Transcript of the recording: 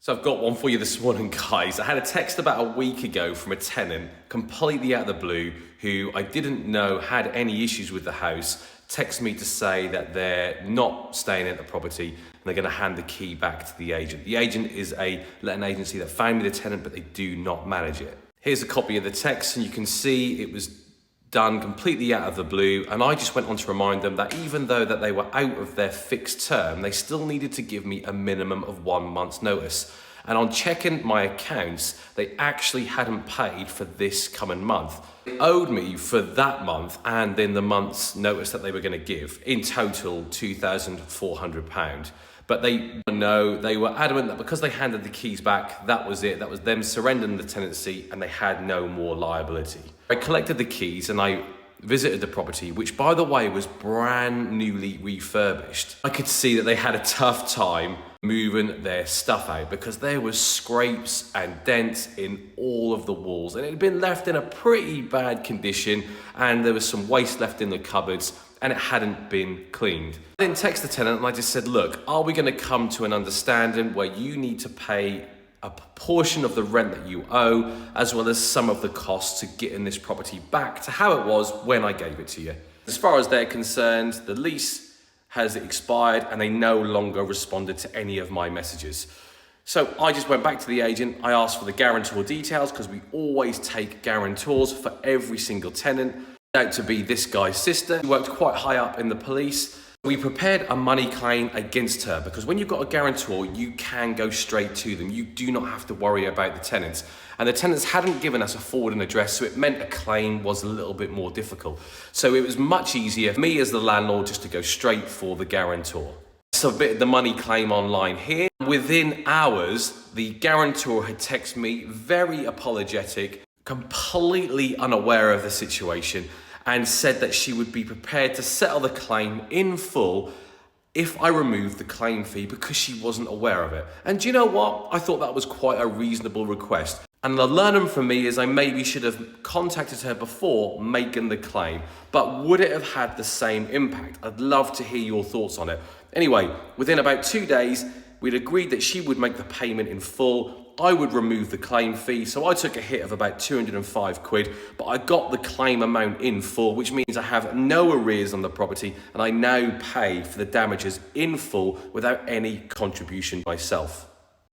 So I've got one for you this morning, guys. I had a text about a week ago from a tenant, completely out of the blue, who I didn't know had any issues with the house, text me to say that they're not staying at the property and they're going to hand the key back to the agent. The agent is a letting agency that found me the tenant, but they do not manage it. Here's a copy of the text, and you can see it was done completely out of the blue, and I just went on to remind them that even though that they were out of their fixed term, they still needed to give me a minimum of 1 month's notice. And on checking my accounts, they actually hadn't paid for this coming month. They owed me for that month and then the month's notice that they were going to give, in total £2,400. But they were adamant that because they handed the keys back, that was it. That was them surrendering the tenancy and they had no more liability. I collected the keys and I visited the property, which by the way was brand newly refurbished. I could see that they had a tough time moving their stuff out because there was scrapes and dents in all of the walls and it had been left in a pretty bad condition, and there was some waste left in the cupboards and it hadn't been cleaned. I then texted the tenant and I just said, look, are we going to come to an understanding where you need to pay a proportion of the rent that you owe, as well as some of the costs to getting this property back to how it was when I gave it to you? As far as they're concerned, the lease has expired and they no longer responded to any of my messages. So I just went back to the agent. I asked for the guarantor details because we always take guarantors for every single tenant. Out to be this guy's sister. She worked quite high up in the police. We prepared a money claim against her because when you've got a guarantor, you can go straight to them. You do not have to worry about the tenants. And the tenants hadn't given us a forwarding address, so it meant a claim was a little bit more difficult. So it was much easier for me as the landlord just to go straight for the guarantor. Submitted the money claim online here. Within hours, the guarantor had texted me, very apologetic, completely unaware of the situation, and said that she would be prepared to settle the claim in full if I removed the claim fee because she wasn't aware of it. And do you know what? I thought that was quite a reasonable request. And the learning for me is I maybe should have contacted her before making the claim. But would it have had the same impact? I'd love to hear your thoughts on it. Anyway, within about 2 days, we'd agreed that she would make the payment in full. I would remove the claim fee, so I took a hit of about 205 quid, but I got the claim amount in full, which means I have no arrears on the property, and I now pay for the damages in full without any contribution myself.